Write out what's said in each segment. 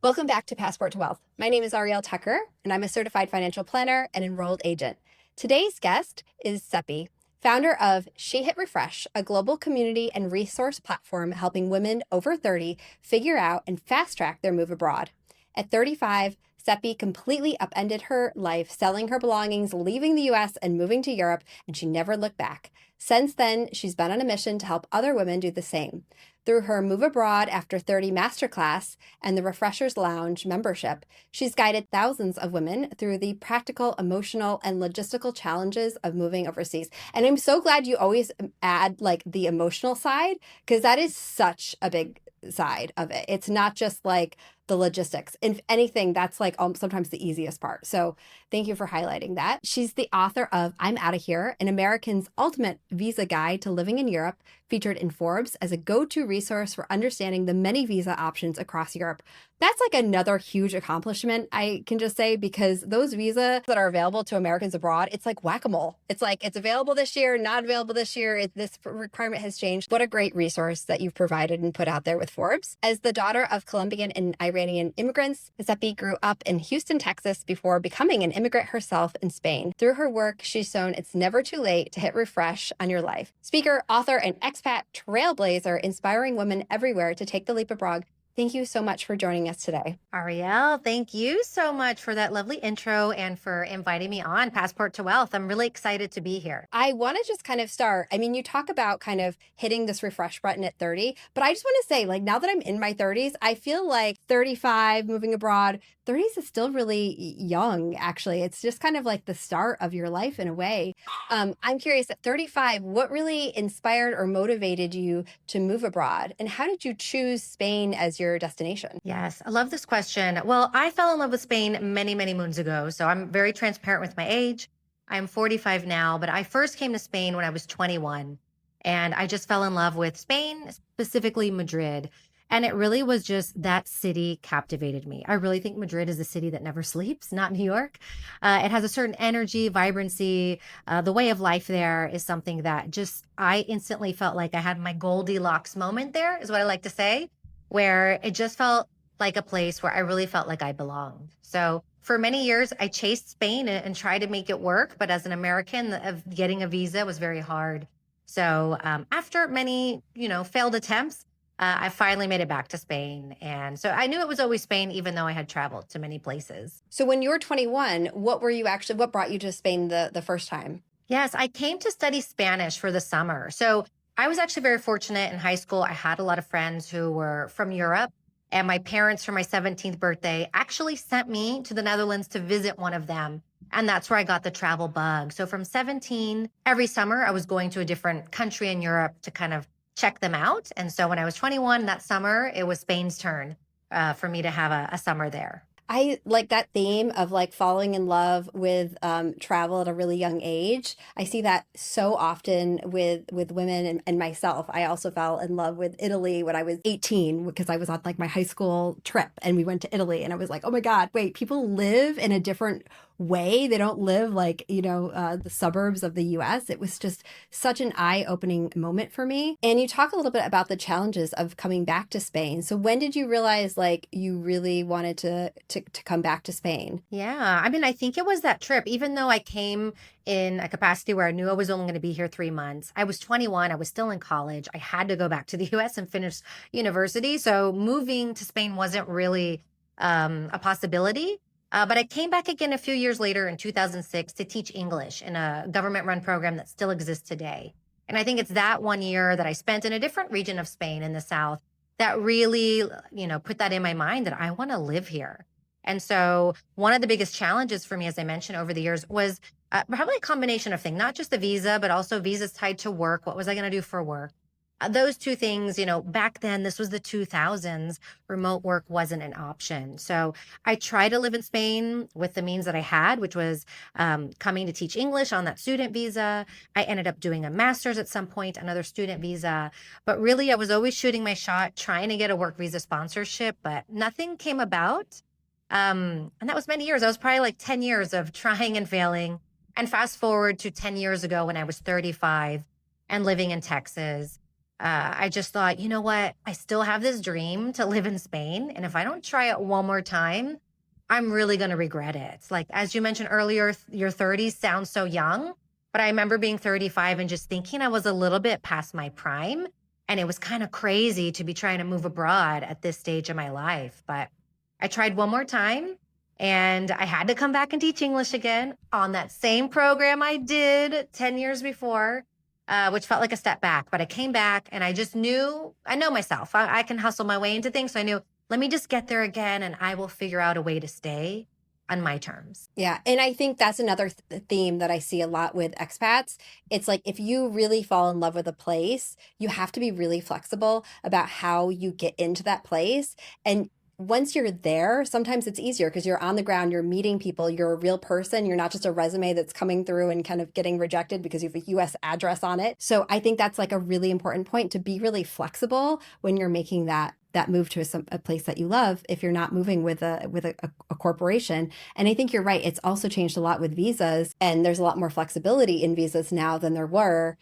Welcome back to Passport to Wealth. My name is Arielle Tucker, and I'm a certified financial planner and enrolled agent. Today's guest is Cepee, founder of She Hit Refresh, a global community and resource platform helping women over 30 figure out and fast track their move abroad. At 35, Cepee completely upended her life, selling her belongings, leaving the US, and moving to Europe, and she never looked back. Since then, she's been on a mission to help other women do the same. Through her Move Abroad After 30 masterclass and the Refreshers Lounge membership, she's guided thousands of women through the practical, emotional, and logistical challenges of moving overseas. And I'm so glad you always add like the emotional side, because that is such a big side of it. It's not just like the logistics. If anything, that's like sometimes the easiest part. So thank you for highlighting that. She's the author of I'm Outta Here, an American's ultimate visa guide to living in Europe, featured in Forbes as a go-to resource for understanding the many visa options across Europe. That's like another huge accomplishment, I can just say, because those visas that are available to Americans abroad, it's like whack-a-mole. It's like, it's available this year, not available this year. This requirement has changed. What a great resource that you've provided and put out there with Forbes. As the daughter of Colombian and Iranian immigrants, Cepee grew up in Houston, Texas, before becoming an immigrant herself in Spain. Through her work, she's shown it's never too late to hit refresh on your life. Speaker, author, and expat trailblazer, inspiring women everywhere to take the leap abroad. Thank you so much for joining us today. Arielle, thank you so much for that lovely intro and for inviting me on Passport to Wealth. I'm really excited to be here. I want to just kind of start. I mean, you talk about kind of hitting this refresh button at 30, but I just want to say, like, now that I'm in my 30s, I feel like 35, moving abroad, 30s is still really young, actually. It's just kind of like the start of your life in a way. I'm curious, at 35, what really inspired or motivated you to move abroad? And how did you choose Spain as your destination? Yes, I love this question. Well, I fell in love with Spain many, many moons ago. So I'm very transparent with my age. I'm 45 now, but I first came to Spain when I was 21. And I just fell in love with Spain, specifically Madrid. And it really was just that city captivated me. I really think Madrid is a city that never sleeps, not New York. It has a certain energy, vibrancy. The way of life there is something that just I instantly felt like I had my Goldilocks moment there, is what I like to say, where it just felt like a place where I really felt like I belonged. So for many years, I chased Spain and tried to make it work. But as an American, getting a visa was very hard. So after many, failed attempts, I finally made it back to Spain. And so I knew it was always Spain, even though I had traveled to many places. So when you were 21, what brought you to Spain the first time? Yes, I came to study Spanish for the summer. So I was actually very fortunate in high school. I had a lot of friends who were from Europe. And my parents, for my 17th birthday, actually sent me to the Netherlands to visit one of them. And that's where I got the travel bug. So from 17, every summer, I was going to a different country in Europe to kind of check them out. And so when I was 21 that summer, it was Spain's turn for me to have a summer there. I like that theme of like falling in love with travel at a really young age. I see that so often with women and myself. I also fell in love with Italy when I was 18 because I was on like my high school trip and we went to Italy and I was like, oh my God, wait, people live in a different way. They don't live like, the suburbs of the US. It was just such an eye-opening moment for me. And you talk a little bit about the challenges of coming back to Spain. So when did you realize like you really wanted to come back to Spain? Yeah. I mean, I think it was that trip. Even though I came in a capacity where I knew I was only going to be here 3 months, I was 21. I was still in college. I had to go back to the US and finish university. So moving to Spain wasn't really a possibility. But I came back again a few years later in 2006 to teach English in a government-run program that still exists today. And I think it's that 1 year that I spent in a different region of Spain in the south that really, put that in my mind that I want to live here. And so one of the biggest challenges for me, as I mentioned over the years, was probably a combination of things, not just the visa, but also visas tied to work. What was I going to do for work? Those two things, back then, this was the 2000s, remote work wasn't an option. So I tried to live in Spain with the means that I had, which was coming to teach English on that student visa. I ended up doing a master's at some point, another student visa. But really, I was always shooting my shot, trying to get a work visa sponsorship, but nothing came about. And that was many years. That was probably like 10 years of trying and failing. And fast forward to 10 years ago when I was 35 and living in Texas. I just thought, you know what? I still have this dream to live in Spain. And if I don't try it one more time, I'm really going to regret it. Like, as you mentioned earlier, your 30s sound so young, but I remember being 35 and just thinking I was a little bit past my prime. And it was kind of crazy to be trying to move abroad at this stage of my life. But I tried one more time and I had to come back and teach English again on that same program I did 10 years before, which felt like a step back. But I came back and I just knew, I know myself, I can hustle my way into things. So I knew, let me just get there again and I will figure out a way to stay on my terms. Yeah. And I think that's another theme that I see a lot with expats. It's like if you really fall in love with a place, you have to be really flexible about how you get into that place. And once you're there, sometimes it's easier because you're on the ground, you're meeting people, you're a real person. You're not just a resume that's coming through and kind of getting rejected because you have a US address on it. So I think that's like a really important point, to be really flexible when you're making that move to a place that you love, if you're not moving with a corporation. And I think you're right. It's also changed a lot with visas, and there's a lot more flexibility in visas now than there were,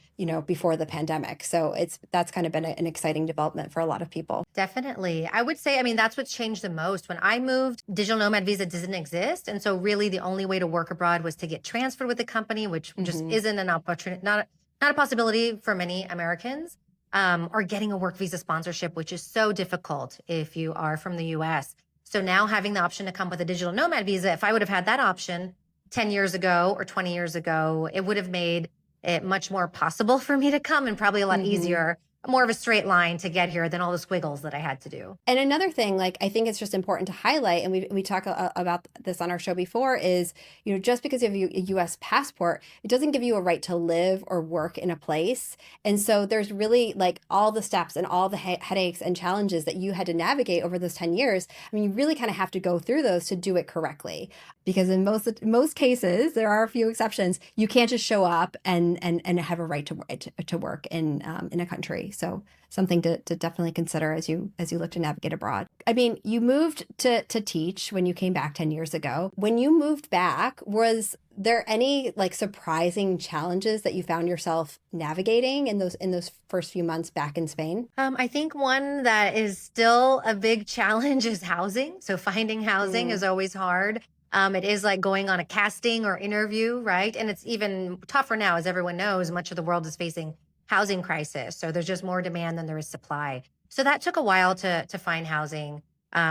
before the pandemic. So that's kind of been an exciting development for a lot of people. Definitely. I would say, I mean, that's what's changed the most. When I moved, digital nomad visa doesn't exist. And so really the only way to work abroad was to get transferred with the company, which just isn't an opportunity, not a possibility for many Americans. Or getting a work visa sponsorship, which is so difficult if you are from the US. So now having the option to come with a digital nomad visa, if I would have had that option 10 years ago or 20 years ago, it would have made it much more possible for me to come, and probably a lot easier, more of a straight line to get here than all the squiggles that I had to do. And another thing, like, I think it's just important to highlight, and we talk about this on our show before, is, just because you have a U.S. passport, it doesn't give you a right to live or work in a place. And so there's really like all the steps and all the headaches and challenges that you had to navigate over those 10 years. I mean, you really kind of have to go through those to do it correctly, because in most cases, there are a few exceptions, you can't just show up and have a right to work in a country. So something to definitely consider as you look to navigate abroad. I mean, you moved to teach when you came back 10 years ago. When you moved back, was there any like surprising challenges that you found yourself navigating in those first few months back in Spain? I think one that is still a big challenge is housing. So finding housing is always hard. It is like going on a casting or interview, right? And it's even tougher now, as everyone knows, much of the world is facing housing crisis. So there's just more demand than there is supply. So that took a while to find housing,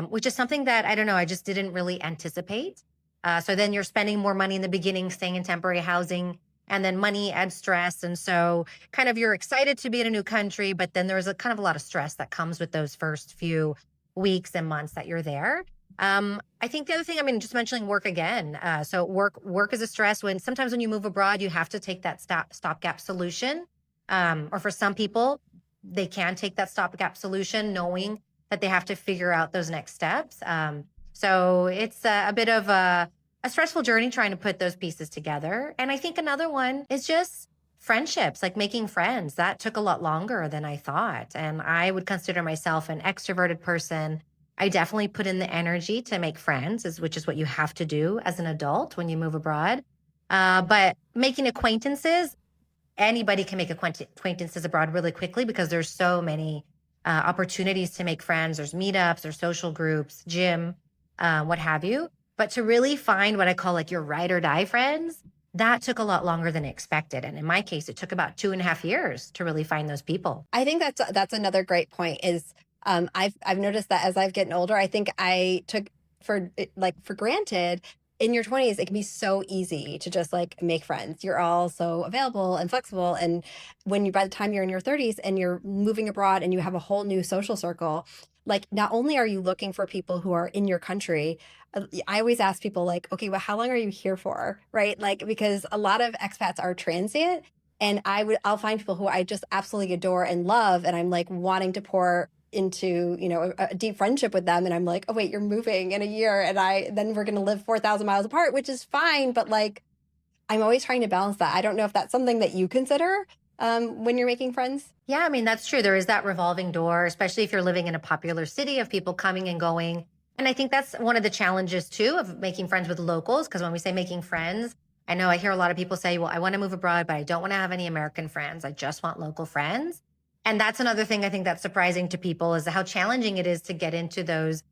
which is something that, I don't know, I just didn't really anticipate. So then you're spending more money in the beginning, staying in temporary housing, and then money adds stress. And so kind of you're excited to be in a new country, but then there's a kind of a lot of stress that comes with those first few weeks and months that you're there. I think the other thing, I mean, just mentioning work again. So work is a stress. Sometimes when you move abroad, you have to take that stopgap solution. Or for some people, they can take that stopgap solution knowing that they have to figure out those next steps. So it's a bit of a stressful journey trying to put those pieces together. And I think another one is just friendships, like making friends. That took a lot longer than I thought. And I would consider myself an extroverted person. I definitely put in the energy to make friends, which is what you have to do as an adult when you move abroad. But making acquaintances, anybody can make acquaintances abroad really quickly because there's so many opportunities to make friends. There's meetups, there's social groups, gym, what have you. But to really find what I call like your ride or die friends, that took a lot longer than expected. And in my case, it took about 2.5 years to really find those people. I think that's another great point is, I've noticed that as I've gotten older, I think I took for granted, in your 20s, it can be so easy to just like make friends. You're all so available and flexible. And by the time you're in your 30s and you're moving abroad and you have a whole new social circle, like not only are you looking for people who are in your country, I always ask people like, okay, well, how long are you here for? Right? Like, because a lot of expats are transient, and I'll find people who I just absolutely adore and love. And I'm like wanting to pour into, a deep friendship with them. And I'm like, oh wait, you're moving in a year and then we're going to live 4,000 miles apart, which is fine. But like, I'm always trying to balance that. I don't know if that's something that you consider when you're making friends. Yeah, I mean, that's true. There is that revolving door, especially if you're living in a popular city of people coming and going. And I think that's one of the challenges too of making friends with locals. Because when we say making friends, I know I hear a lot of people say, well, I want to move abroad, but I don't want to have any American friends. I just want local friends. And that's another thing I think that's surprising to people is how challenging it is to get into those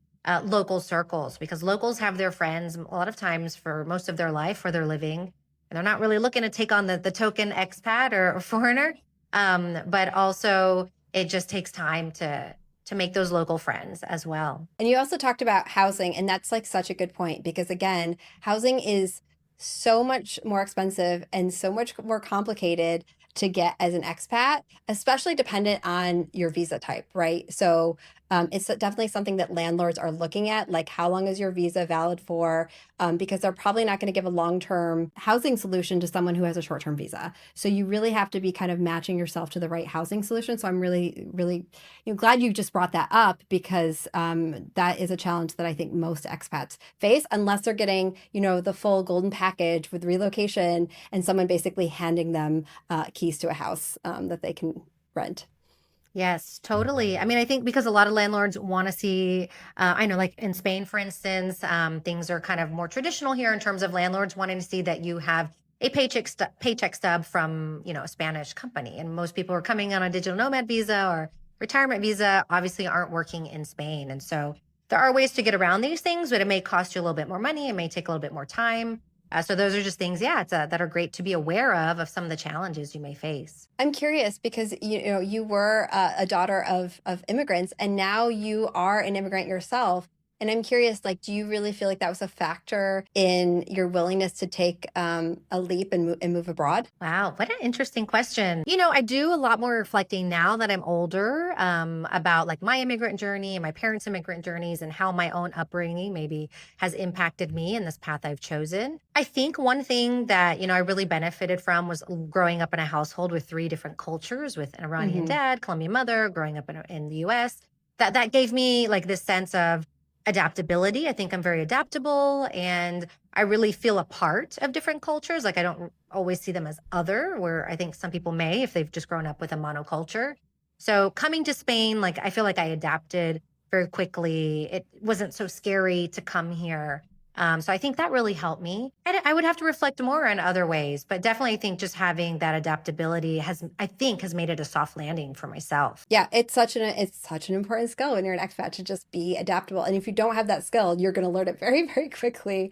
local circles, because locals have their friends a lot of times for most of their life where they're living. And they're not really looking to take on the token expat or foreigner. But also it just takes time to make those local friends as well. And you also talked about housing, and that's like such a good point because again, housing is so much more expensive and so much more complicated to get as an expat, especially dependent on your visa type, right? So it's definitely something that landlords are looking at, like how long is your visa valid for? Because they're probably not going to give a long-term housing solution to someone who has a short-term visa. So you really have to be kind of matching yourself to the right housing solution. So I'm really, really glad you just brought that up because that is a challenge that I think most expats face unless they're getting, the full golden package with relocation and someone basically handing them keys to a house that they can rent. Yes, totally. I mean, I think because a lot of landlords want to see, I know, like in Spain, for instance, things are kind of more traditional here in terms of landlords wanting to see that you have a paycheck stub from, a Spanish company. And most people who are coming on a digital nomad visa or retirement visa obviously aren't working in Spain. And so there are ways to get around these things, but it may cost you a little bit more money. It may take a little bit more time. So those are just things, that are great to be aware of some of the challenges you may face. I'm curious because you were a daughter of immigrants, and now you are an immigrant yourself. And I'm curious, like, do you really feel like that was a factor in your willingness to take a leap and move abroad? Wow, what an interesting question. I do a lot more reflecting now that I'm older about like my immigrant journey and my parents' immigrant journeys and how my own upbringing maybe has impacted me in this path I've chosen. I think one thing that, I really benefited from was growing up in a household with three different cultures, with an Iranian dad, Colombian mother, growing up in the US. That gave me like this sense of adaptability. I think I'm very adaptable and I really feel a part of different cultures. Like I don't always see them as other, where I think some people may if they've just grown up with a monoculture. So coming to Spain, like I feel like I adapted very quickly. It wasn't so scary to come here. So I think that really helped me. And I would have to reflect more in other ways, but definitely I think just having that adaptability has made it a soft landing for myself. Yeah, it's such an important skill when you're an expat to just be adaptable. And if you don't have that skill, you're going to learn it very, very quickly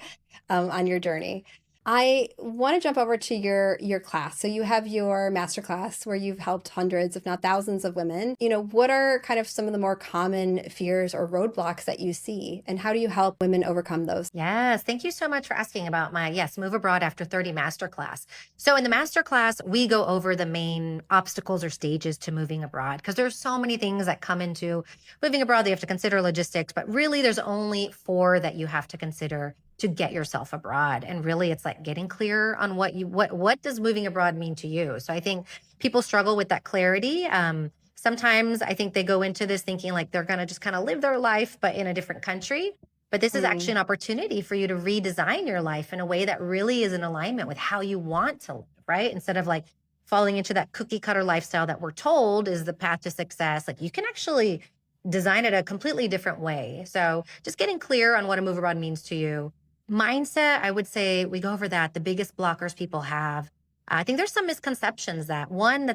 on your journey. I want to jump over to your class. So you have your master class where you've helped hundreds, if not thousands of women. What are kind of some of the more common fears or roadblocks that you see, and how do you help women overcome those? Yes, thank you so much for asking about my Move Abroad After 30 masterclass. So in the masterclass, we go over the main obstacles or stages to moving abroad because there's so many things that come into moving abroad. They have to consider logistics, but really there's only 4 that you have to consider to get yourself abroad. And really it's like getting clear on what does moving abroad mean to you. So I think people struggle with that clarity. Sometimes I think they go into this thinking like they're going to just kind of live their life, but in a different country. But this is actually an opportunity for you to redesign your life in a way that really is in alignment with how you want to live, right? Instead of like falling into that cookie cutter lifestyle that we're told is the path to success. Like you can actually design it a completely different way. So just getting clear on what a move abroad means to you. Mindset, I would say we go over that. The biggest blockers people have. I think there's some misconceptions that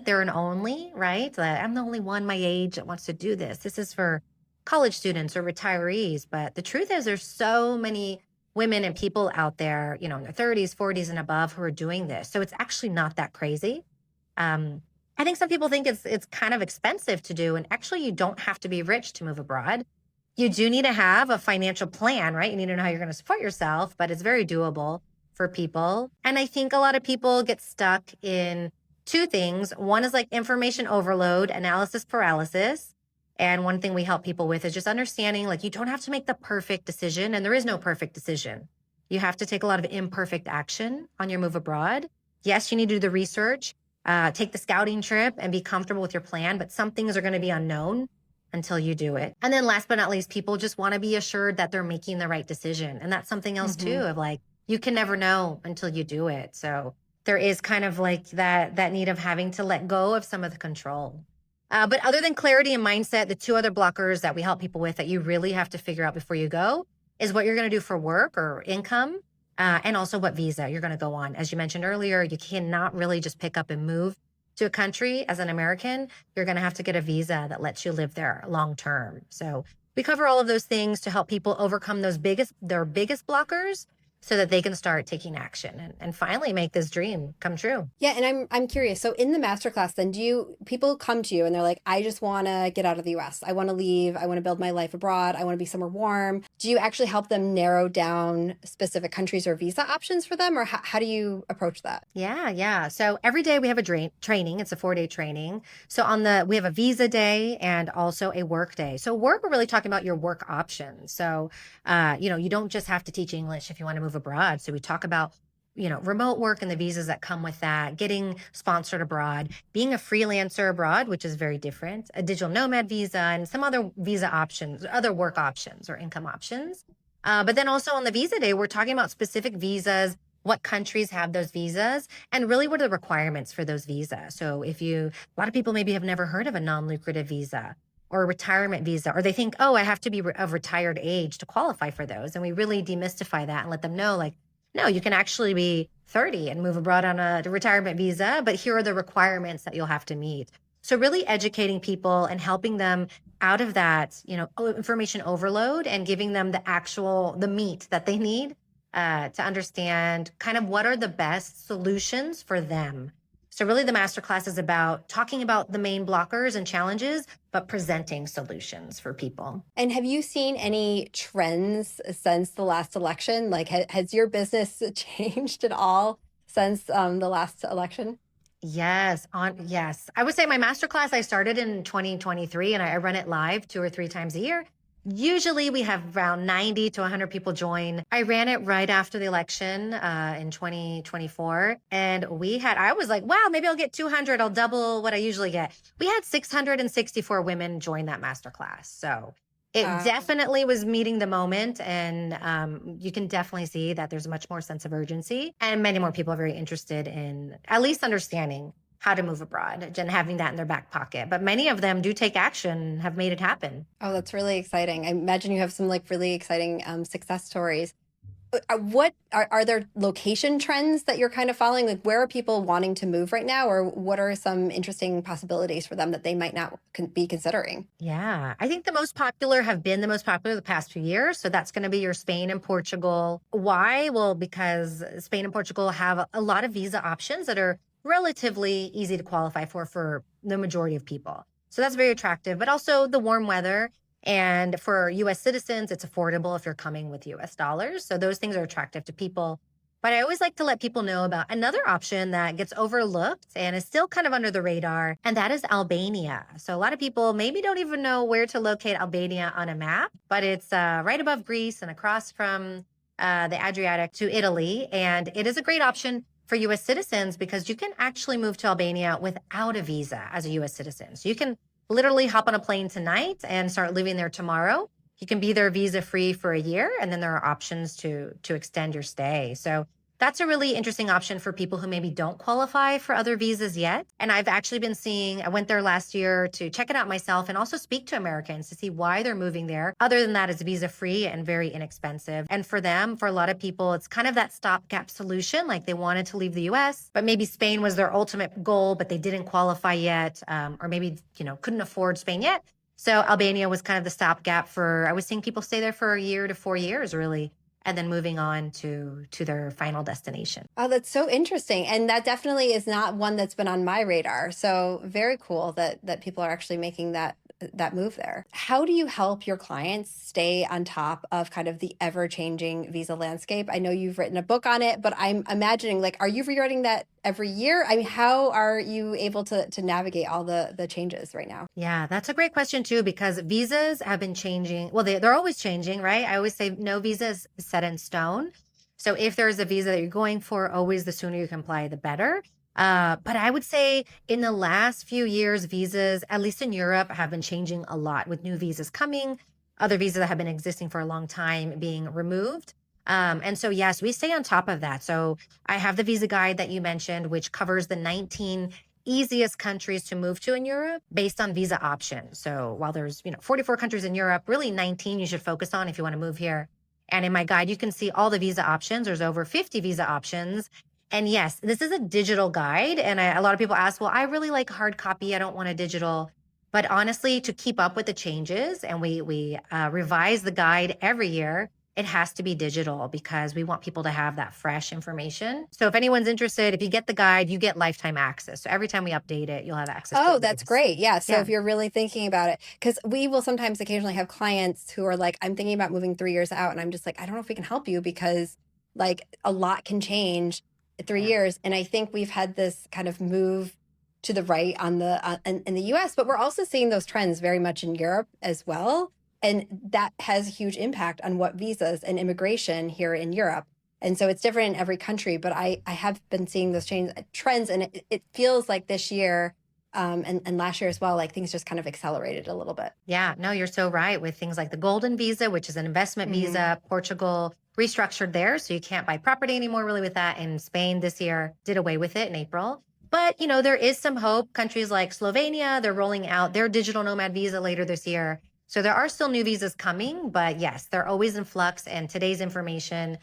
they're an only, right? That I'm the only one my age that wants to do this. This is for college students or retirees. But the truth is there's so many women and people out there, in their 30s, 40s and above who are doing this. So it's actually not that crazy. I think some people think it's kind of expensive to do. And actually you don't have to be rich to move abroad. You do need to have a financial plan, right? You need to know how you're going to support yourself, but it's very doable for people. And I think a lot of people get stuck in 2 things. One is like information overload, analysis paralysis. And one thing we help people with is just understanding like you don't have to make the perfect decision, and there is no perfect decision. You have to take a lot of imperfect action on your move abroad. Yes, you need to do the research, take the scouting trip and be comfortable with your plan, but some things are going to be unknown until you do it. And then last but not least, people just want to be assured that they're making the right decision. And that's something else too, of like, you can never know until you do it. So there is kind of like that need of having to let go of some of the control. But other than clarity and mindset, the 2 other blockers that we help people with that you really have to figure out before you go is what you're going to do for work or income, and also what visa you're going to go on. As you mentioned earlier, you cannot really just pick up and move to a country as an American, you're going to have to get a visa that lets you live there long term. So we cover all of those things to help people overcome their biggest blockers so that they can start taking action and finally make this dream come true. Yeah, and I'm curious. So in the masterclass, then people come to you and they're like, I just want to get out of the US. I want to leave. I want to build my life abroad. I want to be somewhere warm. Do you actually help them narrow down specific countries or visa options for them, or how do you approach that? Yeah. So every day we have a training. It's a 4-day training. So we have a visa day and also a work day. So work, we're really talking about your work options. So, you don't just have to teach English if you want to move abroad. So we talk about, remote work and the visas that come with that, getting sponsored abroad, being a freelancer abroad, which is very different, a digital nomad visa, and some other visa options, other work options or income options. But then also on the visa day, we're talking about specific visas, what countries have those visas, and really what are the requirements for those visas. So a lot of people maybe have never heard of a non-lucrative visa or a retirement visa, or they think, oh, I have to be of retired age to qualify for those. And we really demystify that and let them know, like, no, you can actually be 30 and move abroad on a retirement visa, but here are the requirements that you'll have to meet. So really educating people and helping them out of that, information overload and giving them the meat that they need to understand kind of what are the best solutions for them. So really the masterclass is about talking about the main blockers and challenges, but presenting solutions for people. And have you seen any trends since the last election? Like, has your business changed at all since the last election? Yes. I would say my masterclass, I started in 2023 and I run it live 2 or 3 times a year. Usually we have around 90 to 100 people join. I ran it right after the election in 2024. And I was like, wow, maybe I'll get 200. I'll double what I usually get. We had 664 women join that masterclass. So it definitely was meeting the moment. And you can definitely see that there's a much more sense of urgency. And many more people are very interested in at least understanding how to move abroad and having that in their back pocket. But many of them do take action, have made it happen. Oh, that's really exciting. I imagine you have some like really exciting success stories. What are there location trends that you're kind of following? Like, where are people wanting to move right now? Or what are some interesting possibilities for them that they might not be considering? Yeah, I think the most popular the past few years. So that's going to be your Spain and Portugal. Why? Well, because Spain and Portugal have a lot of visa options that are relatively easy to qualify for the majority of people. So that's very attractive, but also the warm weather. And for US citizens, it's affordable if you're coming with US dollars. So those things are attractive to people. But I always like to let people know about another option that gets overlooked and is still kind of under the radar, and that is Albania. So a lot of people maybe don't even know where to locate Albania on a map, but it's right above Greece and across from the Adriatic to Italy. And it is a great option for US citizens because you can actually move to Albania without a visa as a US citizen. So you can literally hop on a plane tonight and start living there tomorrow. You can be there visa free for a year, and then there are options to extend your stay. So that's a really interesting option for people who maybe don't qualify for other visas yet. And I've actually I went there last year to check it out myself and also speak to Americans to see why they're moving there. Other than that, it's visa free and very inexpensive. And for a lot of people, it's kind of that stopgap solution. Like they wanted to leave the US, but maybe Spain was their ultimate goal, but they didn't qualify yet, or maybe, couldn't afford Spain yet. So Albania was kind of the stopgap I was seeing people stay there for a year to 4 years, really, and then moving on to their final destination. Oh, that's so interesting. And that definitely is not one that's been on my radar. So very cool that people are actually making that move there. How do you help your clients stay on top of kind of the ever-changing visa landscape? I know you've written a book on it, but I'm imagining, like, are you rewriting that every year? I mean, how are you able to navigate all the changes right now? Yeah, that's a great question too, because visas have been changing. Well, they're always changing, right? I always say no visa is set in stone. So if there's a visa that you're going for, always the sooner you can apply, the better. But I would say in the last few years, visas, at least in Europe, have been changing a lot with new visas coming, other visas that have been existing for a long time being removed. And so, yes, we stay on top of that. So I have the visa guide that you mentioned, which covers the 19 easiest countries to move to in Europe based on visa options. So while there's 44 countries in Europe, really 19 you should focus on if you want to move here. And in my guide, you can see all the visa options. There's over 50 visa options. And yes, this is a digital guide. And a lot of people ask, well, I really like hard copy. I don't want a digital. But honestly, to keep up with the changes, and we revise the guide every year, it has to be digital because we want people to have that fresh information. So if anyone's interested, if you get the guide, you get lifetime access. So every time we update it, you'll have access to Oh, the that's latest. great. Yeah. So Yeah. if you're really thinking about it, because we will sometimes occasionally have clients who are like, I'm thinking about moving 3 years out. And I'm just like, I don't know if we can help you because like a lot can change in three Yeah. years. And I think we've had this kind of move to the right on in the US, but we're also seeing those trends very much in Europe as well. And that has a huge impact on what visas and immigration here in Europe. And so it's different in every country, but I have been seeing those trends, and it feels like this year and last year as well, like things just kind of accelerated a little bit. Yeah, no, you're so right with things like the golden visa, which is an investment visa. Portugal restructured theirs, so you can't buy property anymore really with that. And Spain this year did away with it in April. But, there is some hope. Countries like Slovenia, they're rolling out their digital nomad visa later this year. So there are still new visas coming, but yes, they're always in flux. And today's information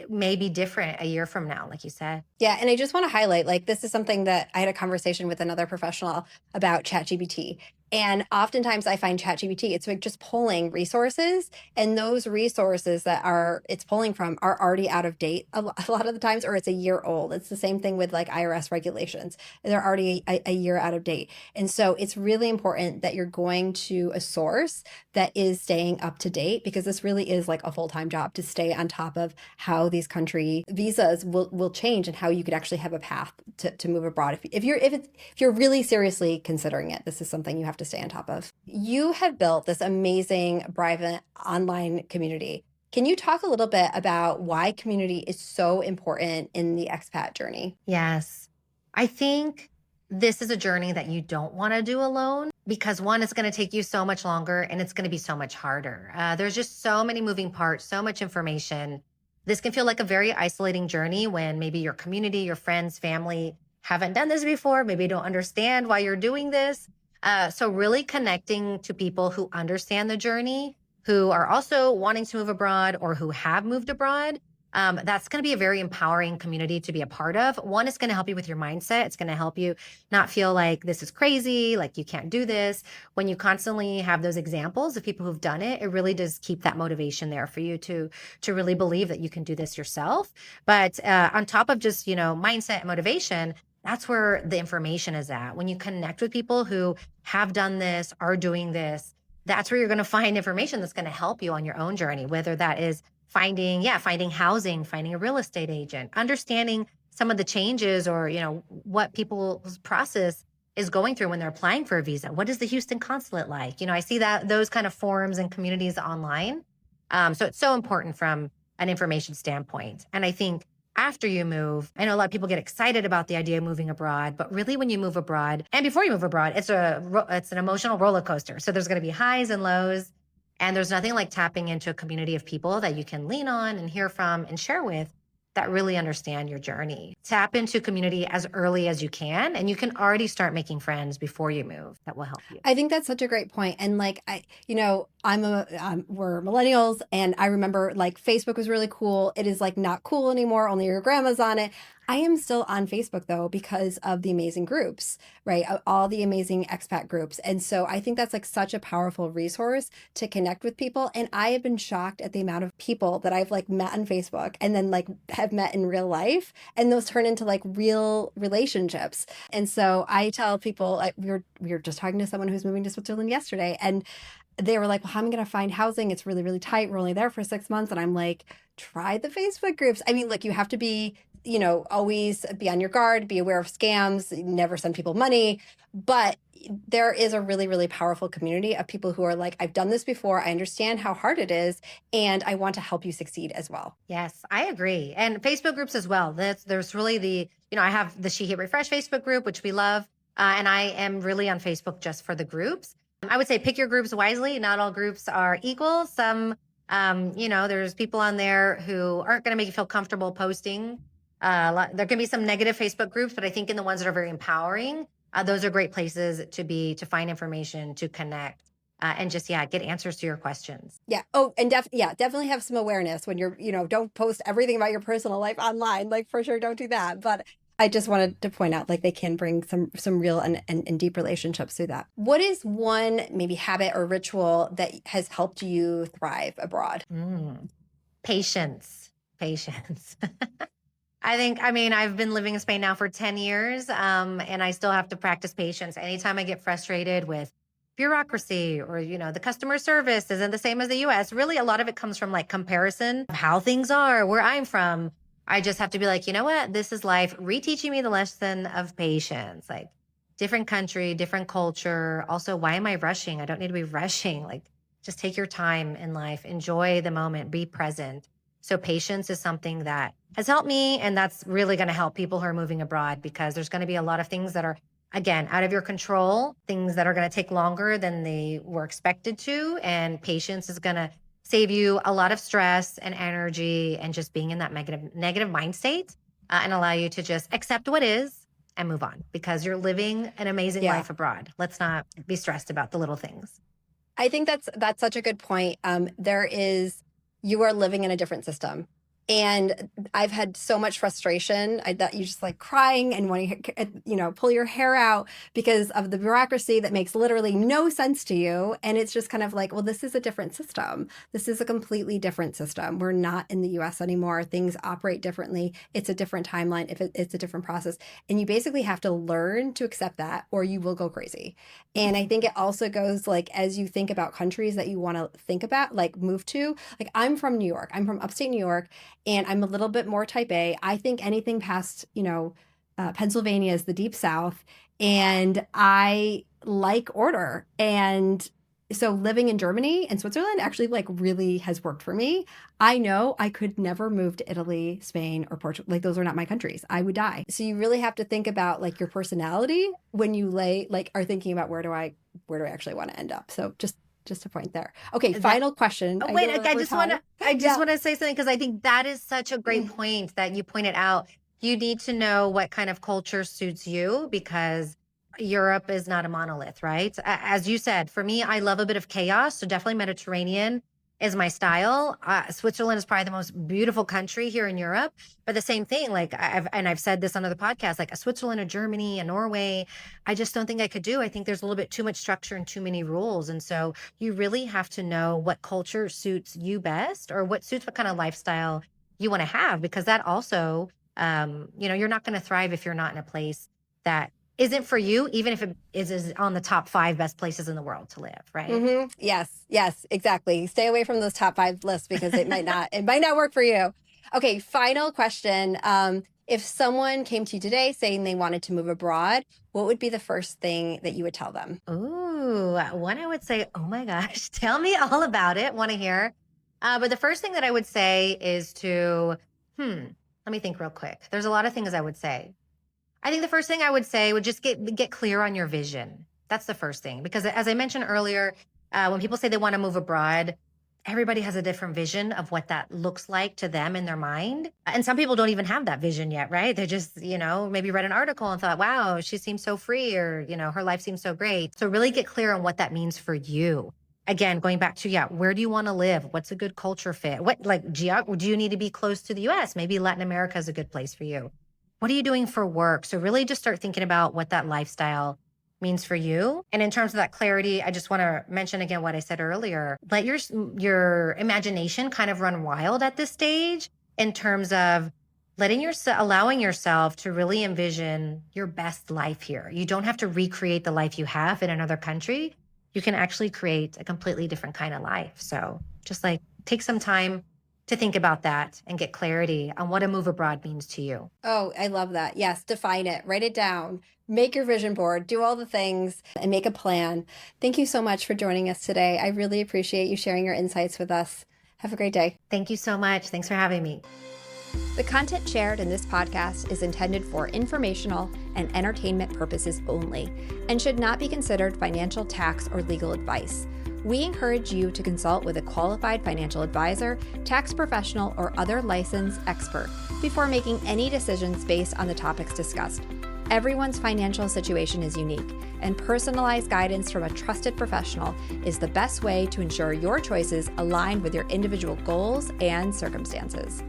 may be different a year from now, like you said. Yeah, and I just want to highlight, like, this is something that I had a conversation with another professional about ChatGPT. And oftentimes I find ChatGPT, it's like just pulling resources, and those resources that it's pulling from are already out of date a lot of the times, or it's a year old. It's the same thing with like IRS regulations. They're already a year out of date. And so it's really important that you're going to a source that is staying up to date, because this really is like a full-time job to stay on top of how these country visas will change and how you could actually have a path to move abroad. If you're really seriously considering it, this is something you have to stay on top of. You have built this amazing private online community. Can you talk a little bit about why community is so important in the expat journey? Yes. I think this is a journey that you don't want to do alone because one, it's going to take you so much longer and it's going to be so much harder. There's just so many moving parts, so much information. This can feel like a very isolating journey when maybe your community, your friends, family haven't done this before, maybe don't understand why you're doing this. So really connecting to people who understand the journey, who are also wanting to move abroad or who have moved abroad. That's going to be a very empowering community to be a part of. One, it's going to help you with your mindset. It's going to help you not feel like this is crazy, like you can't do this. When you constantly have those examples of people who've done it, it really does keep that motivation there for you to really believe that you can do this yourself. But on top of just, mindset and motivation, that's where the information is at. When you connect with people who have done this, are doing this, that's where you're going to find information that's going to help you on your own journey, whether that is finding housing, finding a real estate agent, understanding some of the changes or, what people's process is going through when they're applying for a visa. What is the Houston consulate like? I see those kind of forums and communities online. So it's so important from an information standpoint. And I think after you move, I know a lot of people get excited about the idea of moving abroad, but really when you move abroad and before you move abroad, it's an emotional roller coaster. So there's going to be highs and lows. And there's nothing like tapping into a community of people that you can lean on and hear from and share with that really understand your journey. Tap into community as early as you can, and you can already start making friends before you move. That will help you. I think that's such a great point. And like, we're millennials, and I remember like Facebook was really cool. It is like not cool anymore. Only your grandma's on it. I am still on Facebook though, because of the amazing groups, right? All the amazing expat groups. And so I think that's like such a powerful resource to connect with people. And I have been shocked at the amount of people that I've like met on Facebook and then like have met in real life. And those turn into like real relationships. And so I tell people, like, we were just talking to someone who's moving to Switzerland yesterday, and they were like, well, how am I going to find housing? It's really, really tight. We're only there for 6 months. And I'm like, try the Facebook groups. I mean, look, you have to be, always be on your guard, be aware of scams, never send people money. But there is a really, really powerful community of people who are like, I've done this before. I understand how hard it is, and I want to help you succeed as well. Yes, I agree. And Facebook groups as well. There's really I have the She Hit Refresh Facebook group, which we love. And I am really on Facebook just for the groups. I would say pick your groups wisely. Not all groups are equal. Some, there's people on there who aren't going to make you feel comfortable posting. There can be some negative Facebook groups, but I think in the ones that are very empowering, those are great places to find information, to connect. and just, yeah, get answers to your questions. Yeah. Oh, and definitely have some awareness when you're, don't post everything about your personal life online. Like for sure, don't do that. But I just wanted to point out, like, they can bring some real and deep relationships through that. What is one maybe habit or ritual that has helped you thrive abroad? Patience. Patience. I've been living in Spain now for 10 years, and I still have to practice patience. Anytime I get frustrated with bureaucracy or, the customer service isn't the same as the US, really a lot of it comes from like comparison of how things are where I'm from. I just have to be like, you know what? This is life reteaching me the lesson of patience. Like different country, different culture. Also, why am I rushing? I don't need to be rushing. Like just take your time in life, enjoy the moment, be present. So patience is something that has helped me. And that's really going to help people who are moving abroad, because there's going to be a lot of things that are, again, out of your control, things that are going to take longer than they were expected to. And patience is going to save you a lot of stress and energy and just being in that negative mind state, and allow you to just accept what is and move on, because you're living an amazing life abroad. Let's not be stressed about the little things. I think that's such a good point. You are living in a different system. And I've had so much frustration that you just like crying and wanting to, pull your hair out because of the bureaucracy that makes literally no sense to you. And it's just kind of like, well, this is a different system. This is a completely different system. We're not in the US anymore. Things operate differently. It's a different timeline. It's a different process. And you basically have to learn to accept that, or you will go crazy. And I think it also goes like, as you think about countries that you want to think about, like move to, like I'm from New York. I'm from upstate New York. And I'm a little bit more type A. I think anything past, Pennsylvania is the deep South. And I like order. And so living in Germany and Switzerland actually like really has worked for me. I know I could never move to Italy, Spain, or Portugal. Like those are not my countries. I would die. So you really have to think about like your personality when you are thinking about where do I actually want to end up. So just a point there. Okay, final question. Oh, wait, I just want to say something, because I think that is such a great point that you pointed out. You need to know what kind of culture suits you, because Europe is not a monolith, right? As you said, for me, I love a bit of chaos. So definitely Mediterranean is my style. Switzerland is probably the most beautiful country here in Europe. But the same thing, like I've said this on other podcasts, like a Switzerland, a Germany, a Norway, I just don't think I could do. I think there's a little bit too much structure and too many rules. And so you really have to know what culture suits you best, or what suits what kind of lifestyle you want to have, because that also, you're not going to thrive if you're not in a place that isn't for you, even if it is on the top 5 best places in the world to live, right? Mm-hmm. Yes, exactly. Stay away from those top 5 lists, because it might not work for you. Okay, final question. If someone came to you today saying they wanted to move abroad, what would be the first thing that you would tell them? Ooh, one I would say, oh my gosh, tell me all about it. Want to hear? But the first thing that I would say is to, let me think real quick. There's a lot of things I would say. I think the first thing I would say would just get clear on your vision. That's the first thing. Because as I mentioned earlier, when people say they want to move abroad, everybody has a different vision of what that looks like to them in their mind. And some people don't even have that vision yet, right? They just, maybe read an article and thought, wow, she seems so free, or, her life seems so great. So really get clear on what that means for you. Again, going back to, where do you want to live? What's a good culture fit? Do you need to be close to the US? Maybe Latin America is a good place for you. What are you doing for work? So really just start thinking about what that lifestyle means for you. And in terms of that clarity, I just want to mention again what I said earlier. Let your imagination kind of run wild at this stage, in terms of allowing yourself to really envision your best life here. You don't have to recreate the life you have in another country. You can actually create a completely different kind of life. So just like take some time to think about that and get clarity on what a move abroad means to you. Oh, I love that. Yes, define it, write it down, make your vision board, do all the things, and make a plan. Thank you so much for joining us today. I really appreciate you sharing your insights with us. Have a great day. Thank you so much. Thanks for having me. The content shared in this podcast is intended for informational and entertainment purposes only, and should not be considered financial, tax, or legal advice. We encourage you to consult with a qualified financial advisor, tax professional, or other licensed expert before making any decisions based on the topics discussed. Everyone's financial situation is unique, and personalized guidance from a trusted professional is the best way to ensure your choices align with your individual goals and circumstances.